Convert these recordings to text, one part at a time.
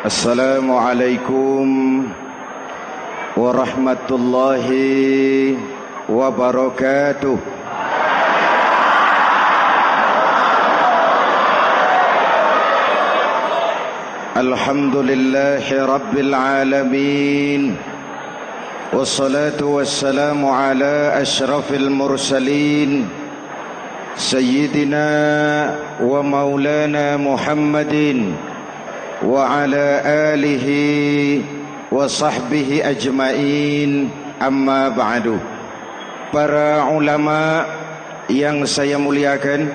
Assalamualaikum warahmatullahi wabarakatuh. Alhamdulillahi rabbil alamin. Wassalatu wassalamu ala ashrafil mursalin Sayyidina wa maulana Muhammadin wa ala alihi wa sahbihi ajmain, amma ba'du. Para ulama yang saya muliakan,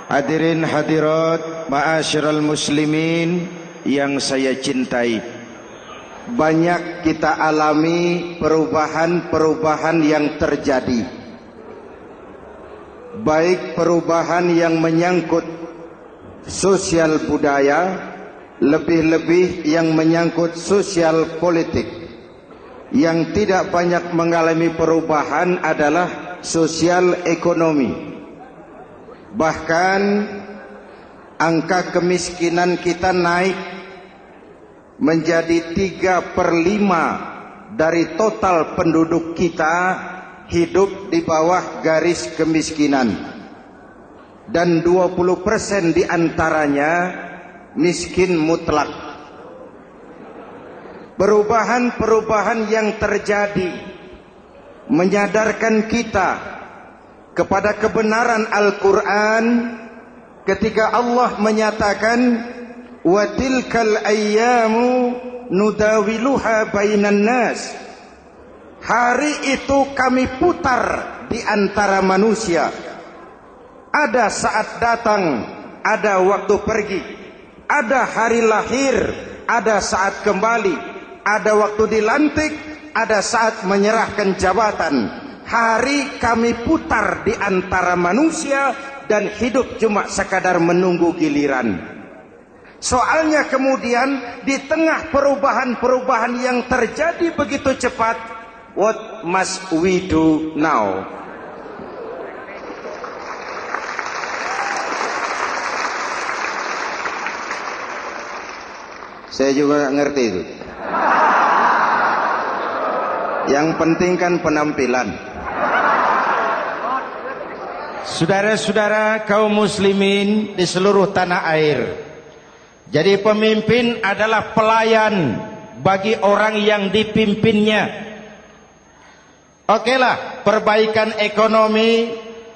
hadirin hadirat ma'asyiral muslimin yang saya cintai, banyak kita alami perubahan-perubahan yang terjadi, baik perubahan yang menyangkut sosial budaya, lebih-lebih yang menyangkut sosial politik. Yang tidak banyak mengalami perubahan adalah sosial ekonomi. Bahkan angka kemiskinan kita naik menjadi 3/5 dari total penduduk kita hidup di bawah garis kemiskinan, dan 20% diantaranya miskin mutlak. Perubahan-perubahan yang terjadi menyadarkan kita kepada kebenaran Al-Quran ketika Allah menyatakan wa tilkal ayyamu nudawiluha bainan nas. Hari itu kami putar di antara manusia. Ada saat datang, ada waktu pergi. Ada hari lahir, ada saat kembali, ada waktu dilantik, ada saat menyerahkan jabatan. Hari kami putar di antara manusia dan hidup cuma sekadar menunggu giliran. Soalnya kemudian di tengah perubahan-perubahan yang terjadi begitu cepat, what must we do now? Saya juga nggak ngerti itu. Yang penting kan penampilan. Saudara-saudara kaum muslimin di seluruh tanah air, jadi pemimpin adalah pelayan bagi orang yang dipimpinnya. Okelah, perbaikan ekonomi,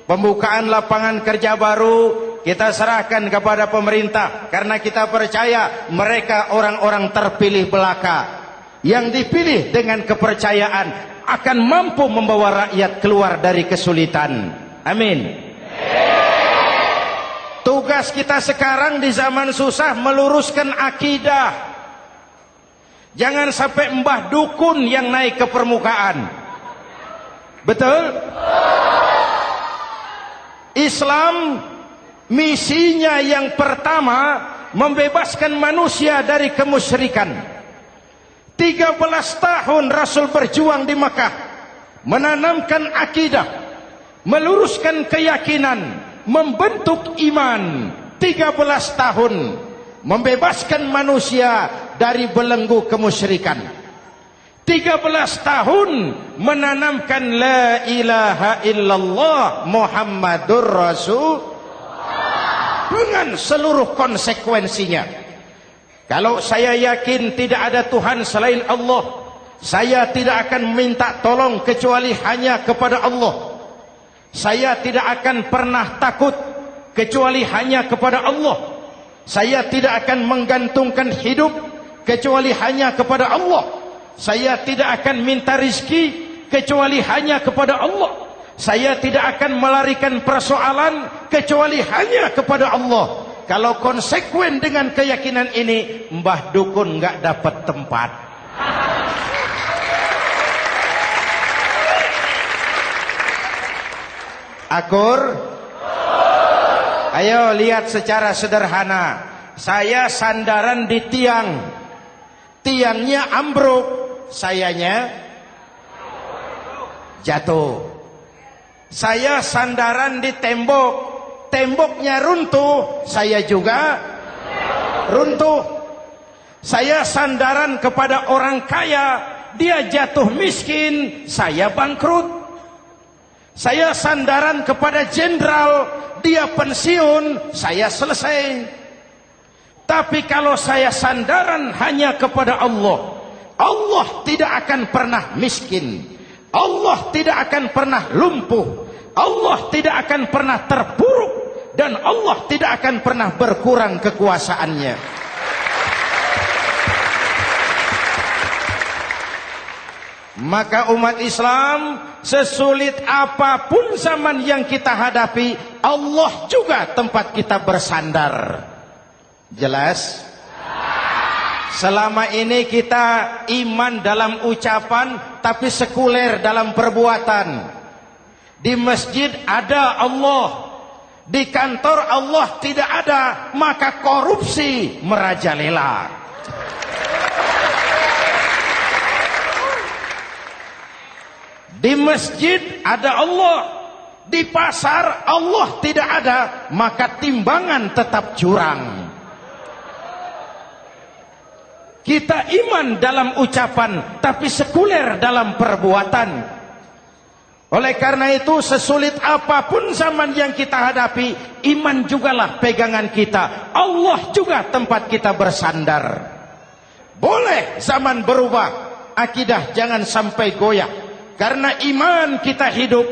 pembukaan lapangan kerja baru kita serahkan kepada pemerintah, karena kita percaya mereka orang-orang terpilih belaka yang dipilih dengan kepercayaan akan mampu membawa rakyat keluar dari kesulitan. Amin. Tugas kita sekarang di zaman susah meluruskan akidah. Jangan sampai mbah dukun yang naik ke permukaan. Betul? Islam misinya yang pertama membebaskan manusia dari kemusyrikan. 13 tahun Rasul berjuang di Makkah, menanamkan akidah, meluruskan keyakinan, membentuk iman. 13 tahun membebaskan manusia dari belenggu kemusyrikan. 13 tahun menanamkan la ilaha illallah Muhammadur Rasul dengan seluruh konsekuensinya. Kalau saya yakin tidak ada Tuhan selain Allah, saya tidak akan minta tolong kecuali hanya kepada Allah. Saya tidak akan pernah takut kecuali hanya kepada Allah. Saya tidak akan menggantungkan hidup kecuali hanya kepada Allah. Saya tidak akan minta rizki kecuali hanya kepada Allah. Saya tidak akan melarikan persoalan kecuali hanya kepada Allah. Kalau konsekuen dengan keyakinan ini, mbah dukun nggak dapat tempat. Akur? Ayo lihat secara sederhana. Saya sandaran di tiang, tiangnya ambruk, sayanya jatuh. Saya sandaran di tembok, temboknya runtuh, saya juga runtuh. Saya sandaran kepada orang kaya, dia jatuh miskin, saya bangkrut. Saya sandaran kepada jenderal, dia pensiun, saya selesai. Tapi kalau saya sandaran hanya kepada Allah, Allah tidak akan pernah miskin, Allah tidak akan pernah lumpuh, Allah tidak akan pernah terpuruk, dan Allah tidak akan pernah berkurang kekuasaannya. Maka umat Islam, sesulit apapun zaman yang kita hadapi, Allah juga tempat kita bersandar. Jelas? Selama ini kita iman dalam ucapan, tapi sekuler dalam perbuatan. Di masjid ada Allah, di kantor Allah tidak ada, maka korupsi merajalela. Di masjid ada Allah, di pasar Allah tidak ada, maka timbangan tetap curang. Kita iman dalam ucapan, tapi sekuler dalam perbuatan. Oleh karena itu, sesulit apapun zaman yang kita hadapi, iman jugalah pegangan kita. Allah juga tempat kita bersandar. Boleh zaman berubah, akidah jangan sampai goyah. Karena iman kita hidup,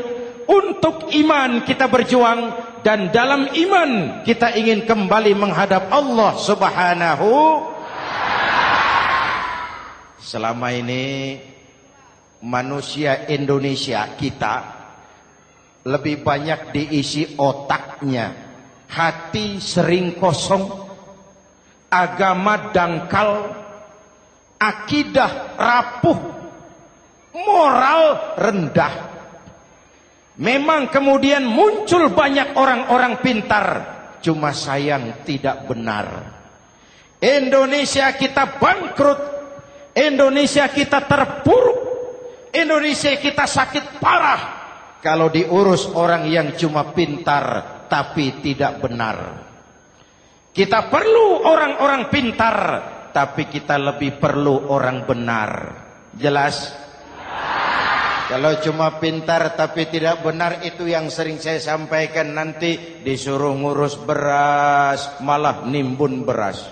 untuk iman kita berjuang, dan dalam iman kita ingin kembali menghadap Allah Subhanahu. Selama ini manusia Indonesia kita lebih banyak diisi otaknya, hati sering kosong, agama dangkal, akidah rapuh, moral rendah. Memang kemudian muncul banyak orang-orang pintar, cuma sayang tidak benar. Indonesia kita bangkrut, Indonesia kita terpuruk, Indonesia kita sakit parah kalau diurus orang yang cuma pintar tapi tidak benar. Kita perlu orang-orang pintar, tapi kita lebih perlu orang benar. Jelas? Kalau cuma pintar tapi tidak benar, itu yang sering saya sampaikan, nanti disuruh ngurus beras malah nimbun beras.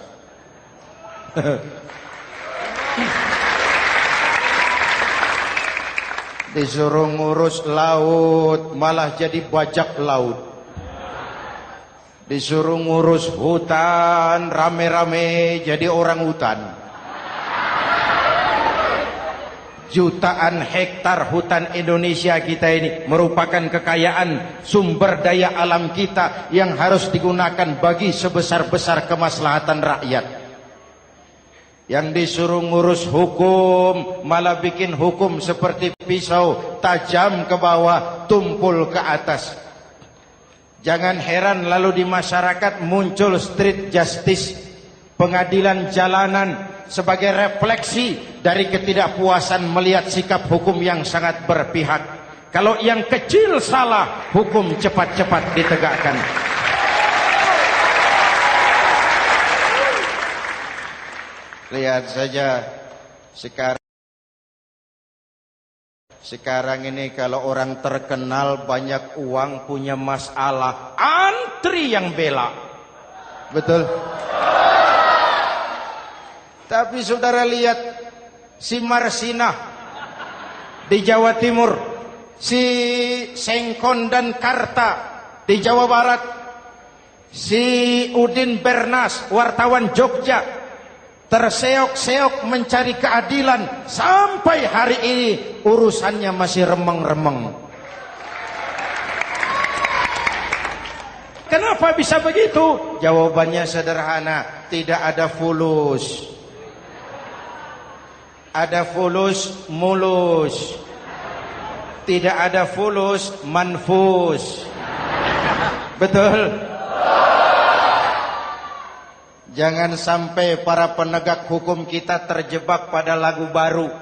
Disuruh ngurus laut malah jadi bajak laut. Disuruh ngurus hutan rame-rame jadi orang hutan. Jutaan hektar hutan Indonesia kita ini merupakan kekayaan sumber daya alam kita yang harus digunakan bagi sebesar-besar kemaslahatan rakyat. Yang disuruh ngurus hukum malah bikin hukum seperti pisau, tajam ke bawah, tumpul ke atas. Jangan heran lalu di masyarakat muncul street justice, pengadilan jalanan, sebagai refleksi dari ketidakpuasan melihat sikap hukum yang sangat berpihak. Kalau yang kecil salah, hukum cepat-cepat ditegakkan. Lihat saja sekarang ini kalau orang terkenal banyak uang punya masalah, antri yang bela. Betul? Tapi saudara lihat si Marsinah di Jawa Timur, si Sengkon dan Karta di Jawa Barat, si Udin Bernas wartawan Jogja, terseok-seok mencari keadilan, sampai hari ini urusannya masih remeng-remeng. Kenapa bisa begitu? Jawabannya sederhana, tidak ada fulus. Ada fulus mulus, tidak ada fulus manfus. Betul? Jangan sampai para penegak hukum kita terjebak pada lagu baru,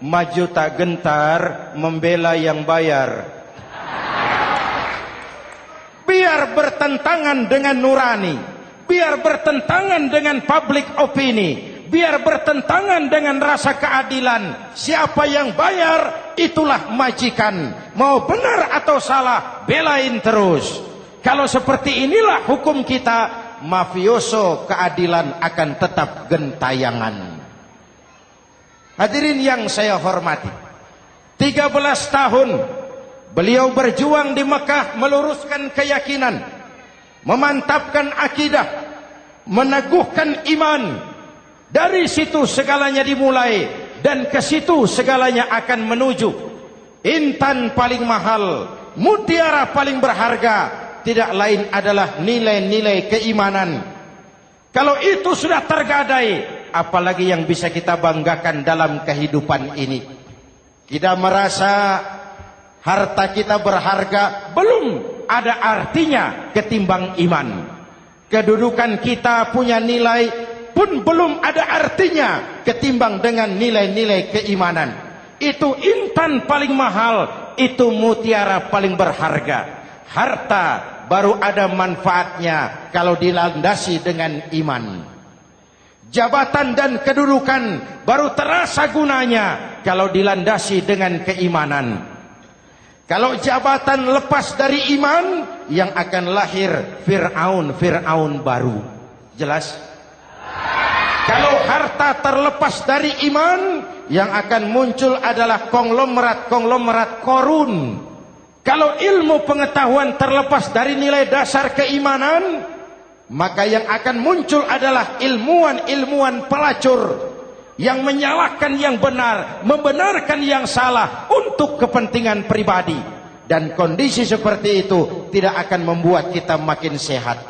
maju tak gentar membela yang bayar. Biar bertentangan dengan nurani, biar bertentangan dengan public opini, biar bertentangan dengan rasa keadilan. Siapa yang bayar, itulah majikan. Mau benar atau salah, belain terus. Kalau seperti inilah hukum kita, mafioso keadilan akan tetap gentayangan. Hadirin yang saya hormati, 13 tahun beliau berjuang di Mekah, meluruskan keyakinan, memantapkan akidah, meneguhkan iman. Dari situ segalanya dimulai, dan ke situ segalanya akan menuju. Intan paling mahal, mutiara paling berharga, tidak lain adalah nilai-nilai keimanan. Kalau itu sudah tergadai, apalagi yang bisa kita banggakan dalam kehidupan ini? Kita merasa harta kita berharga, belum ada artinya ketimbang iman. Kedudukan kita punya nilai pun belum ada artinya ketimbang dengan nilai-nilai keimanan. Itu intan paling mahal, itu mutiara paling berharga. Harta baru ada manfaatnya kalau dilandasi dengan iman. Jabatan dan kedudukan baru terasa gunanya kalau dilandasi dengan keimanan. Kalau jabatan lepas dari iman, yang akan lahir Fir'aun baru. Jelas? Kalau harta terlepas dari iman, yang akan muncul adalah konglomerat Korun. Kalau ilmu pengetahuan terlepas dari nilai dasar keimanan, maka yang akan muncul adalah ilmuwan pelacur yang menyalahkan yang benar, membenarkan yang salah untuk kepentingan pribadi. Dan kondisi seperti itu tidak akan membuat kita makin sehat.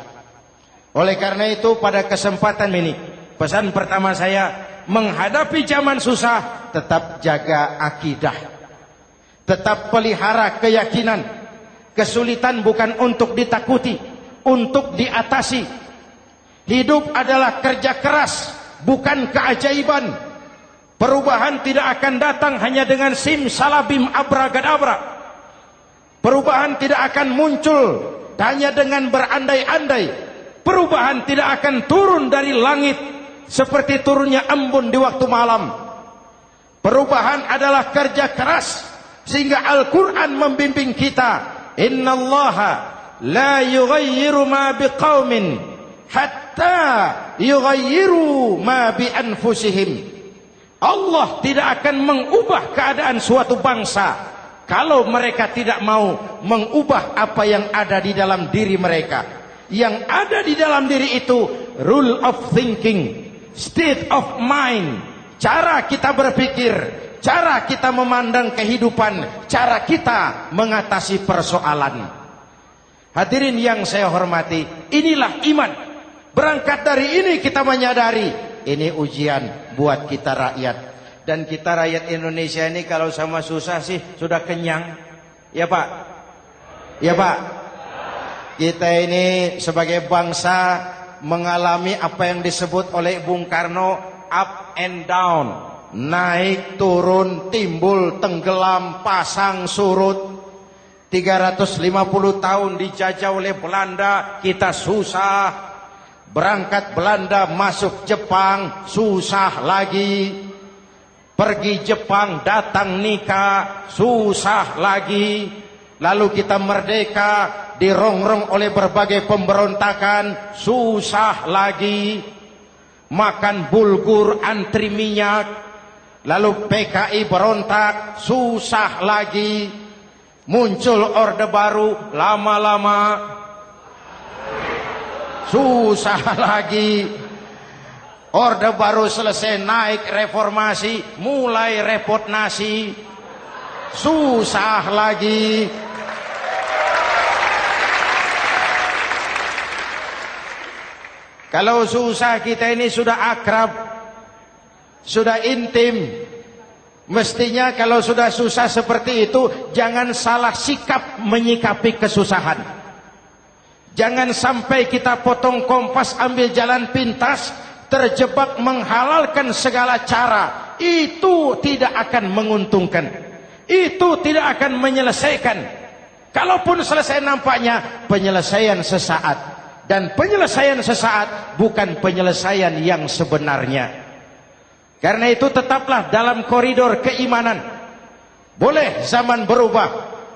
Oleh karena itu, pada kesempatan ini, pesan pertama saya, menghadapi zaman susah, tetap jaga akidah, tetap pelihara keyakinan. Kesulitan bukan untuk ditakuti, untuk diatasi. Hidup adalah kerja keras, bukan keajaiban. Perubahan tidak akan datang hanya dengan simsalabim abragadabra. Perubahan tidak akan muncul hanya dengan berandai-andai. Perubahan tidak akan turun dari langit seperti turunnya embun di waktu malam. Perubahan adalah kerja keras, sehingga Al-Quran membimbing kita, innallaha la yughayyiru ma biqaumin hatta yughayyiru ma bi anfusihim. Allah tidak akan mengubah keadaan suatu bangsa kalau mereka tidak mau mengubah apa yang ada di dalam diri mereka. Yang ada di dalam diri itu rule of thinking, state of mind, cara kita berpikir, cara kita memandang kehidupan, cara kita mengatasi persoalan. Hadirin yang saya hormati, inilah iman. Berangkat dari ini kita menyadari, ini ujian buat kita rakyat. Dan kita rakyat Indonesia ini kalau sama susah sih sudah kenyang. Ya Pak? Ya Pak? Kita ini sebagai bangsa mengalami apa yang disebut oleh Bung Karno up and down. Naik, turun, timbul, tenggelam, pasang, surut. 350 tahun dijajah oleh Belanda, kita susah. Berangkat Belanda masuk Jepang, susah lagi. Pergi Jepang, datang nikah, susah lagi. Lalu kita merdeka, dirongrong oleh berbagai pemberontakan, susah lagi. Makan bulgur, antri minyak. Lalu PKI berontak, susah lagi. Muncul orde baru, lama-lama susah lagi. Orde baru selesai, naik reformasi, mulai repot nasi, susah lagi. Kalau susah kita ini sudah akrab, sudah intim. Mestinya kalau sudah susah seperti itu, jangan salah sikap menyikapi kesusahan. Jangan sampai kita potong kompas, ambil jalan pintas, terjebak menghalalkan segala cara. Itu tidak akan menguntungkan. Itu tidak akan menyelesaikan. Kalaupun selesai nampaknya penyelesaian sesaat. Dan penyelesaian sesaat bukan penyelesaian yang sebenarnya. Karena itu tetaplah dalam koridor keimanan. Boleh zaman berubah,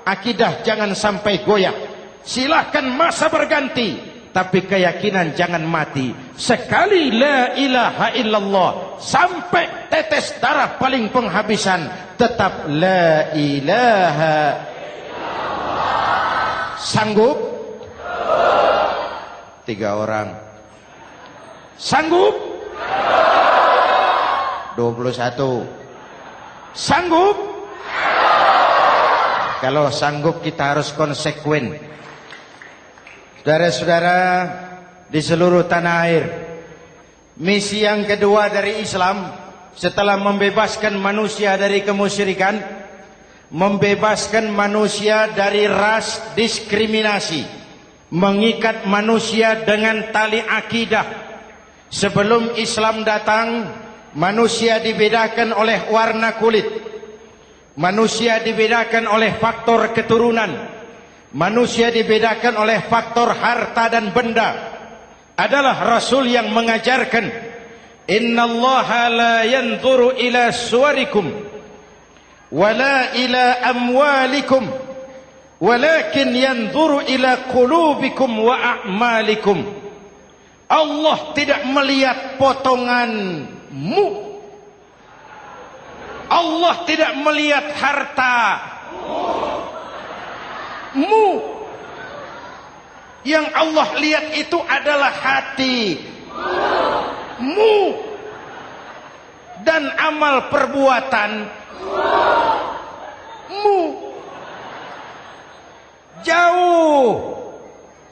akidah jangan sampai goyah. Silahkan masa berganti, tapi keyakinan jangan mati. Sekali la ilaha illallah sampai tetes darah paling penghabisan, tetap la ilaha illallah. Sanggup? 3 orang. Sanggup? 21. Sanggup? Kalau sanggup kita harus konsekuen. Saudara-saudara di seluruh tanah air, misi yang kedua dari Islam setelah membebaskan manusia dari kemusyrikan, membebaskan manusia dari ras diskriminasi, mengikat manusia dengan tali akidah. Sebelum Islam datang, manusia dibedakan oleh warna kulit, manusia dibedakan oleh faktor keturunan, manusia dibedakan oleh faktor harta dan benda. Adalah Rasul yang mengajarkan, innallaha la yanzuru ila suwarikum wala ila amwalikum walakin yanzuru ila qulubikum wa a'malikum. Allah tidak melihat potonganmu, Allah tidak melihat hartamu. Yang Allah lihat itu adalah hatimu dan amal perbuatanmu. Jauh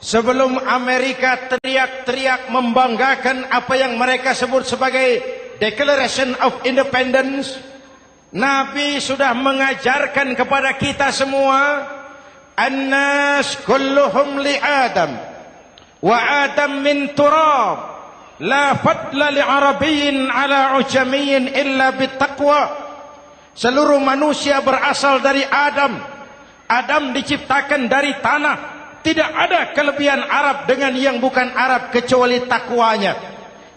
sebelum Amerika teriak-teriak membanggakan apa yang mereka sebut sebagai Declaration of Independence, Nabi sudah mengajarkan kepada kita semua, An-nas kulluhum li Adam wa Adam min turab la fadla li Arabiyyin ala ujamiyyin illa bittaqwa. Seluruh manusia berasal dari Adam. Adam diciptakan dari tanah. Tidak ada kelebihan Arab dengan yang bukan Arab kecuali takwanya.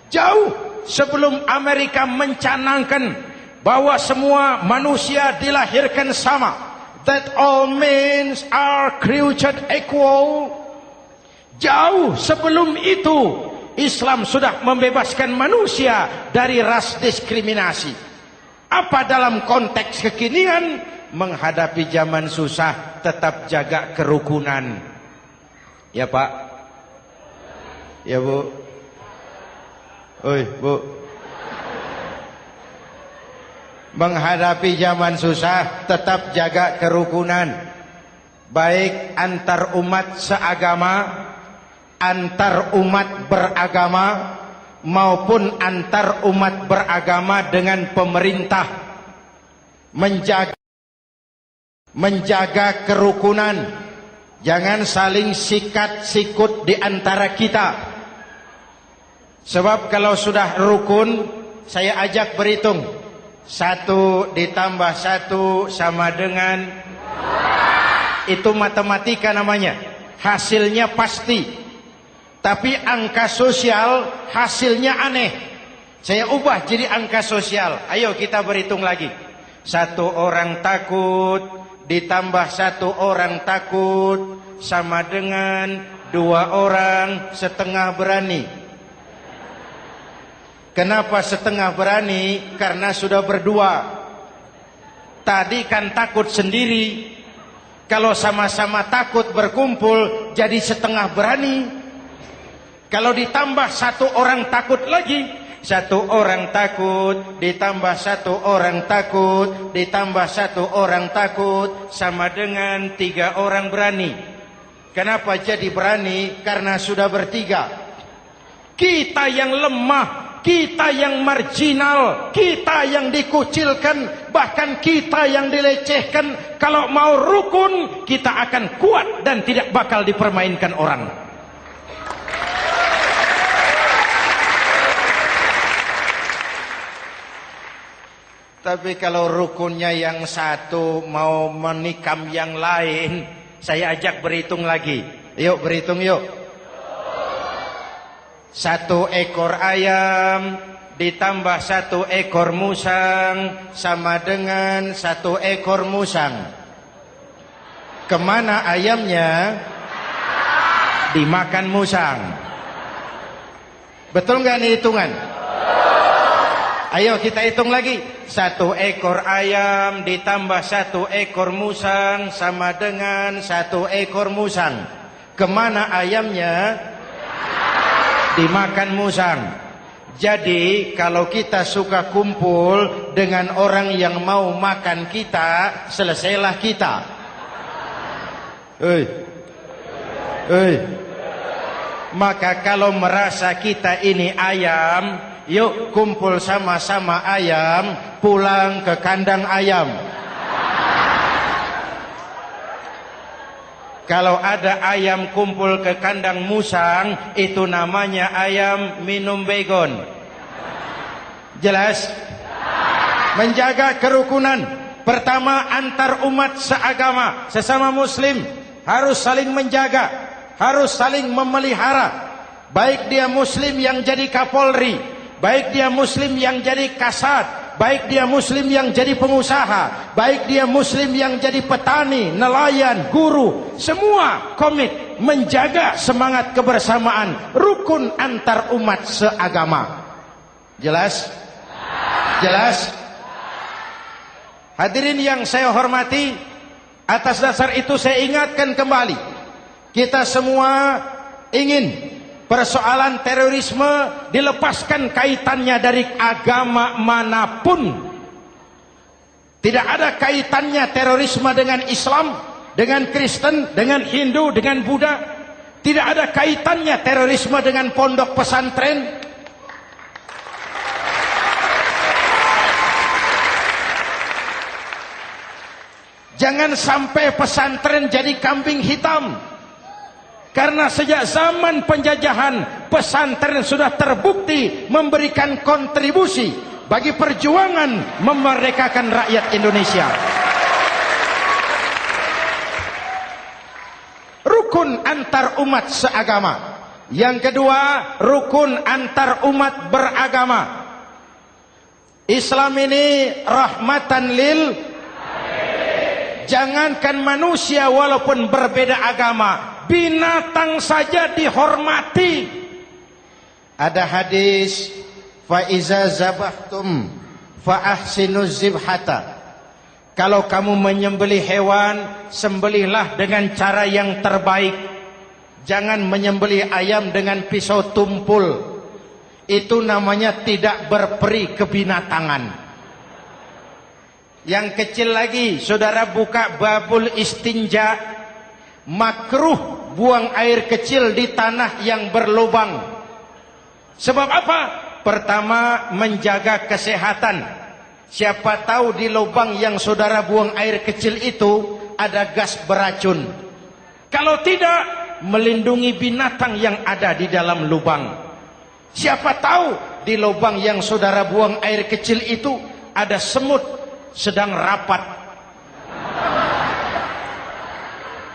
Jauh sebelum Amerika mencanangkan bahwa semua manusia dilahirkan sama, that all men are created equal. Jauh sebelum itu Islam sudah membebaskan manusia dari ras diskriminasi. Apa dalam konteks kekinian menghadapi zaman susah tetap jaga kerukunan? Ya Pak? Ya Bu? Oi Bu? Menghadapi zaman susah tetap jaga kerukunan, baik antar umat seagama, antar umat beragama, maupun antar umat beragama dengan pemerintah. Menjaga kerukunan, jangan saling sikat sikut di antara kita. Sebab kalau sudah rukun, saya ajak berhitung, 1 ditambah 1 sama dengan, itu matematika namanya, hasilnya pasti. Tapi angka sosial hasilnya aneh. Saya ubah jadi angka sosial. Ayo kita berhitung lagi. 1 orang takut ditambah 1 orang takut sama dengan 2 orang setengah berani. Kenapa setengah berani? Karena sudah berdua. Tadi kan takut sendiri. Kalau sama-sama takut berkumpul jadi setengah berani. Kalau ditambah 1 orang takut lagi, 1 orang takut ditambah 1 orang takut ditambah 1 orang takut sama dengan 3 orang berani. Kenapa jadi berani? Karena sudah bertiga. Kita yang lemah, kita yang marginal, kita yang dikucilkan, bahkan kita yang dilecehkan, kalau mau rukun kita akan kuat dan tidak bakal dipermainkan orang. Tapi kalau rukunnya yang satu mau menikam yang lain, saya ajak berhitung lagi. Yuk berhitung yuk. 1 ekor ayam ditambah 1 ekor musang sama dengan 1 ekor musang. Kemana ayamnya? Dimakan musang. Betul nggak nih hitungan? Ayo kita hitung lagi. 1 ekor ayam ditambah 1 ekor musang sama dengan 1 ekor musang. Kemana ayamnya? Dimakan musang. Jadi kalau kita suka kumpul dengan orang yang mau makan kita, selesailah kita. Maka kalau merasa kita ini ayam, yuk kumpul sama-sama ayam, pulang ke kandang ayam. Kalau ada ayam kumpul ke kandang musang, itu namanya ayam minum baygon. Jelas? Menjaga kerukunan. Pertama, antar umat seagama, sesama muslim harus saling menjaga, harus saling memelihara. Baik dia muslim yang jadi kapolri, baik dia muslim yang jadi kasat, baik dia muslim yang jadi pengusaha, baik dia muslim yang jadi petani, nelayan, guru, semua komit menjaga semangat kebersamaan, rukun antar umat seagama. Jelas? Jelas? Hadirin yang saya hormati, atas dasar itu saya ingatkan kembali, kita semua ingin persoalan terorisme dilepaskan kaitannya dari agama manapun. Tidak ada kaitannya terorisme dengan Islam, dengan Kristen, dengan Hindu, dengan Buddha. Tidak ada kaitannya terorisme dengan pondok pesantren. Jangan sampai pesantren jadi kambing hitam. Karena sejak zaman penjajahan, pesantren sudah terbukti memberikan kontribusi bagi perjuangan memerdekakan rakyat Indonesia. Rukun antar umat seagama. Yang kedua, rukun antar umat beragama. Islam ini rahmatan lil. Jangankan manusia walaupun berbeda agama, binatang saja dihormati. Ada hadis, fa iza zabahtum fa ahsinuz zibhata. Kalau kamu menyembelih hewan, sembelihlah dengan cara yang terbaik. Jangan menyembelih ayam dengan pisau tumpul. Itu namanya tidak berperi kebinatangan. Yang kecil lagi, saudara buka babul istinja, makruh buang air kecil di tanah yang berlubang. Sebab apa? Pertama, menjaga kesehatan. Siapa tahu di lubang yang saudara buang air kecil itu ada gas beracun. Kalau tidak, melindungi binatang yang ada di dalam lubang. Siapa tahu di lubang yang saudara buang air kecil itu ada semut sedang rapat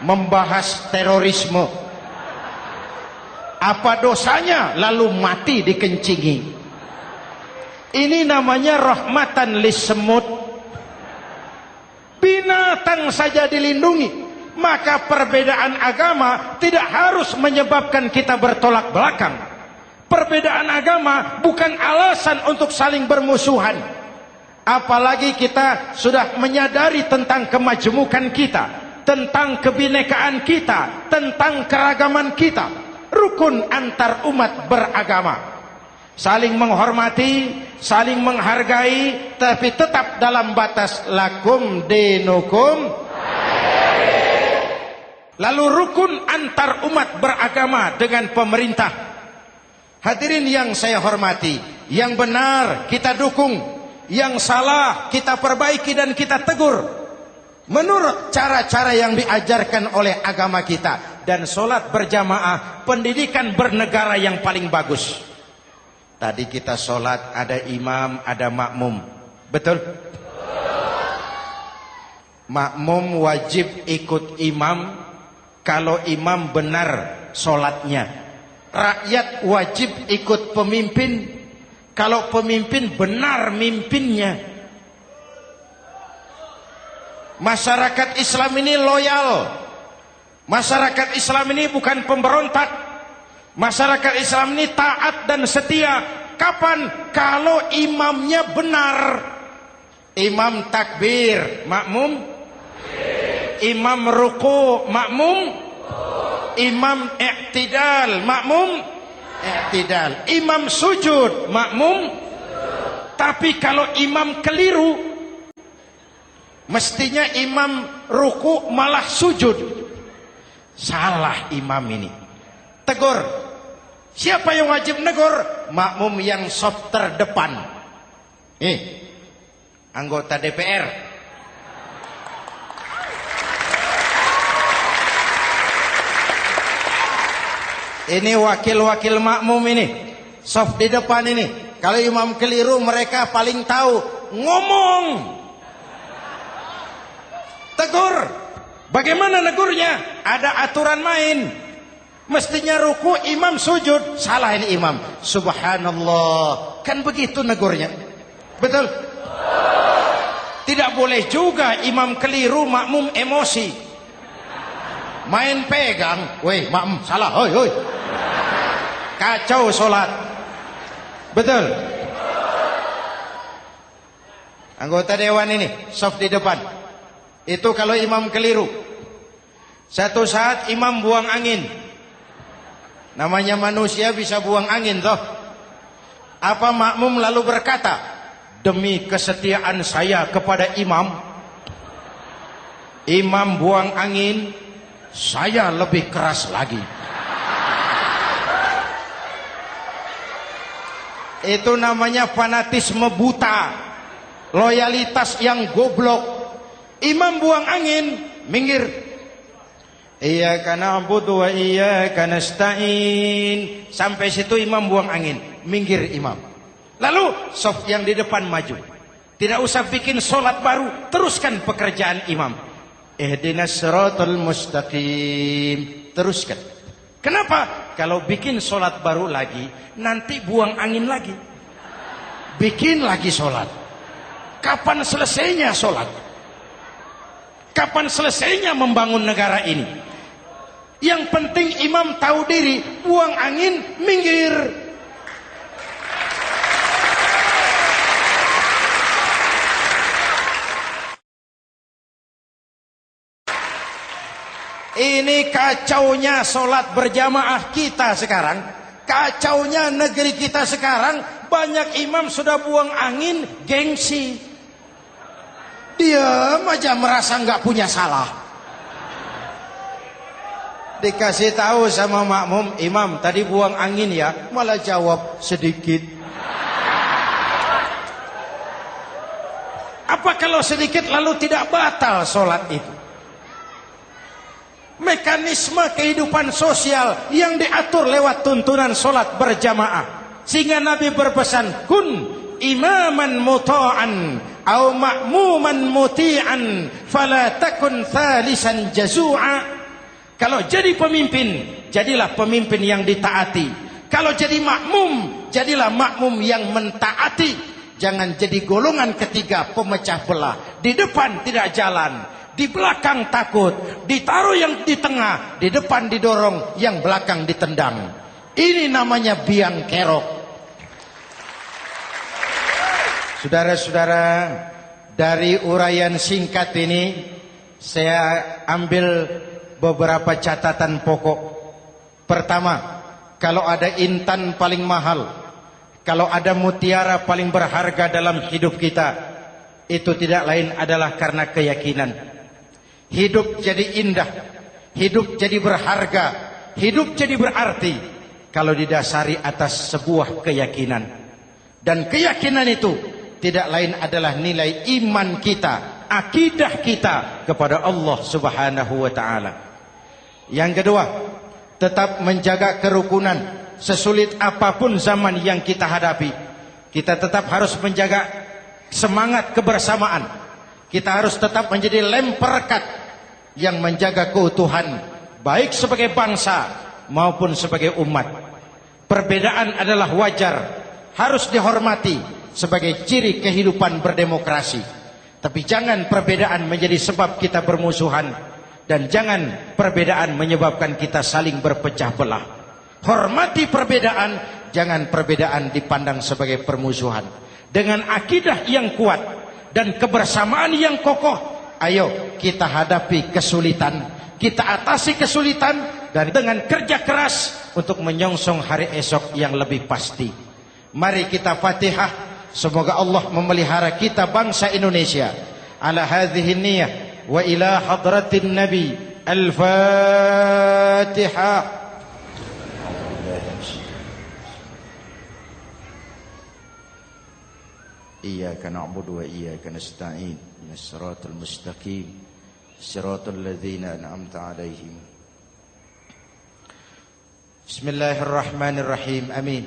membahas terorisme. Apa dosanya lalu mati dikencingi? Ini namanya rahmatan lis semut. Binatang saja dilindungi. Maka perbedaan agama tidak harus menyebabkan kita bertolak belakang. Perbedaan agama bukan alasan untuk saling bermusuhan. Apalagi kita sudah menyadari tentang kemajemukan kita, tentang kebinekaan kita, tentang keragaman kita. Rukun antar umat beragama. Saling menghormati, saling menghargai, tapi tetap dalam batas lakum dinukum. Lalu rukun antar umat beragama dengan pemerintah. Hadirin yang saya hormati, yang benar kita dukung, yang salah kita perbaiki dan kita tegur menurut cara-cara yang diajarkan oleh agama kita. Dan sholat berjamaah, pendidikan bernegara yang paling bagus. Tadi kita sholat ada imam, ada makmum, betul? Makmum wajib ikut imam kalau imam benar sholatnya. Rakyat wajib ikut pemimpin kalau pemimpin benar mimpinnya. Masyarakat Islam ini loyal. Masyarakat Islam ini bukan pemberontak. Masyarakat Islam ini taat dan setia. Kapan? Kalau imamnya benar. Imam takbir, makmum. Imam ruku, makmum. Imam i'tidal, makmum. I'tidal. Imam sujud, makmum. Tapi kalau imam keliru, mestinya imam ruku malah sujud. Salah imam ini. Tegur. Siapa yang wajib negur? Makmum yang saf terdepan. Anggota DPR. Ini wakil-wakil makmum ini. Saf di depan ini. Kalau imam keliru mereka paling tahu. Ngomong. Tegur. Bagaimana negurnya? Ada aturan main. Mestinya ruku, imam sujud. Salah ini imam. Subhanallah. Kan begitu negurnya. Betul? Tidak boleh juga imam keliru, makmum emosi. Main pegang. Weh, makmum salah. Hoi, hoi. Kacau solat. Betul? Anggota dewan ini, saf di depan. Itu kalau imam keliru. Satu saat imam buang angin. Namanya manusia bisa buang angin toh. Apa makmum lalu berkata, demi kesetiaan saya kepada imam, imam buang angin, saya lebih keras lagi. Itu namanya fanatisme buta, loyalitas yang goblok. Imam buang angin, minggir. Iyyaka na'budu wa iyyaka nasta'in. Sampai situ imam buang angin, minggir imam. Lalu saf yang di depan maju. Tidak usah bikin solat baru, teruskan pekerjaan imam. Ihdinas siratal mustaqim. Teruskan. Kenapa? Kalau bikin solat baru lagi, nanti buang angin lagi. Bikin lagi solat. Kapan selesainya solat? Kapan selesainya membangun negara ini? Yang penting imam tahu diri, buang angin, minggir. Ini kacaunya solat berjamaah kita sekarang. Kacaunya negeri kita sekarang. Banyak imam sudah buang angin, gengsi. Dia aja merasa nggak punya salah. Dikasih tahu sama makmum, imam tadi buang angin ya, malah jawab sedikit. Apa kalau sedikit lalu tidak batal solat itu? Mekanisme kehidupan sosial yang diatur lewat tuntunan solat berjamaah. Sehingga Nabi berpesan, kun imaman muta'an au ma'muman muti'an fala takun thalisan jazu'a. Kalau jadi pemimpin, jadilah pemimpin yang ditaati. Kalau jadi makmum, jadilah makmum yang mentaati. Jangan jadi golongan ketiga pemecah belah. Di depan tidak jalan, di belakang takut, ditaruh yang di tengah, di depan didorong, yang belakang ditendang. Ini namanya biang kerok. Saudara-saudara, dari uraian singkat ini saya ambil beberapa catatan pokok. Pertama, kalau ada intan paling mahal, kalau ada mutiara paling berharga dalam hidup kita, itu tidak lain adalah karena keyakinan. Hidup jadi indah, hidup jadi berharga, hidup jadi berarti kalau didasari atas sebuah keyakinan. Dan keyakinan itu tidak lain adalah nilai iman kita, akidah kita kepada Allah Subhanahu wa taala. Yang kedua, tetap menjaga kerukunan. Sesulit apapun zaman yang kita hadapi, kita tetap harus menjaga semangat kebersamaan. Kita harus tetap menjadi lem perekat yang menjaga keutuhan, baik sebagai bangsa maupun sebagai umat. Perbedaan adalah wajar, harus dihormati sebagai ciri kehidupan berdemokrasi. Tapi jangan perbedaan menjadi sebab kita bermusuhan, dan jangan perbedaan menyebabkan kita saling berpecah belah. Hormati perbedaan, jangan perbedaan dipandang sebagai permusuhan. Dengan akidah yang kuat dan kebersamaan yang kokoh, ayo kita hadapi kesulitan, kita atasi kesulitan, dan dengan kerja keras untuk menyongsong hari esok yang lebih pasti. Mari kita Fatihah, semoga Allah memelihara kita bangsa Indonesia. Ala hadhihi niyah wa ila hadratin Nabi. Al-Fatihah. Iyyaka na'budu wa iyyaka nasta'in. Ihdinas siratal mustaqim. Siratal ladzina an'amta 'alaihim. Bismillahirrahmanirrahim. Amin.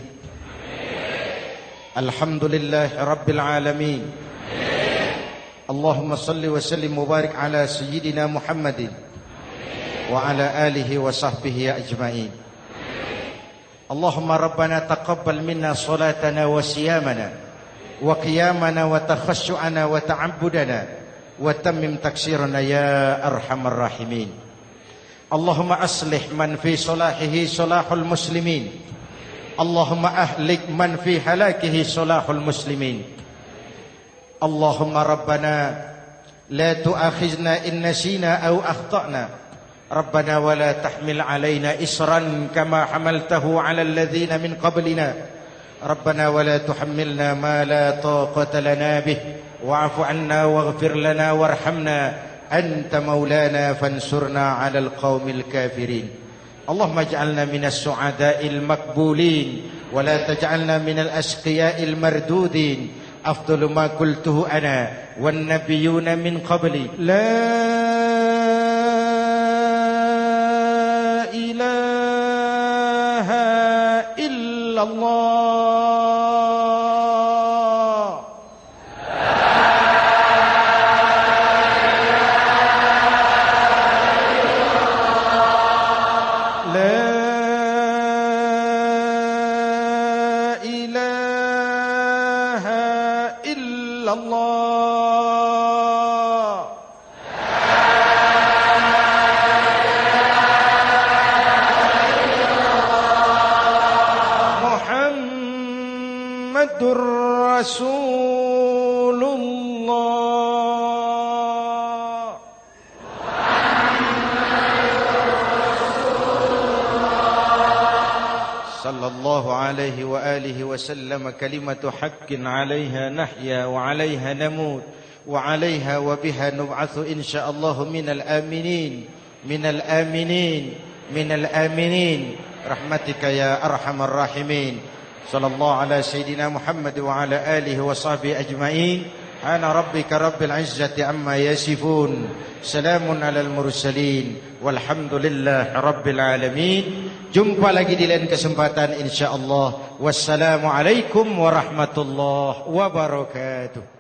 Alhamdulillahi rabbil alamin. Allahumma salli wa sallim mubarak ala sayyidina Muhammadin wa ala alihi wa sahbihi ajma'in. Allahumma rabbana taqabbal minna salatana wa siyamana wa qiyamana wa takhashu'ana wa ta'abbudana wa tammim taksirana ya arhamar rahimin. Allahumma aslih man fi salahihi salahul muslimin. Allahumma ahlik man fi halakihi salahul muslimin. Allahumma rabbana la tu'akhizna in nasina aw akhtana. Rabbana wa la tahmil alaina isran kama hamaltahu ala alladhina min qablina. Rabbana wa la tuhammilna ma la taqata lana bih wa'fu 'anna waghfir lana warhamna anta maulana fansurna 'alal qaumil kafirin. Allahumma ij'alna minas su'ada'il makbulin wa la taj'alna minal ashqiya'il mardudin. Afdalu ma qultuhu ana wan nabiyyuna min qabli. La ilaha illallah. Rasulullah. Sallallahu alaihi wa alihi wa sallam. Kalimatu haqqin 'alaiha nahya wa 'alaiha namut wa 'alaiha wa biha nub'atsu insyaallah minal aminin minal aminin minal aminin rahmatika ya arhamar rahimin. Sallallahu ala sayyidina Muhammad wa ala alihi wa sahbihi ajma'in. Ana rabbika rabbil izzati amma yasifun. Salamun alal mursalin. Walhamdulillahi rabbil alamin. Jumpa lagi di lain kesempatan insyaallah. Wassalamu alaikum warahmatullahi wabarakatuh.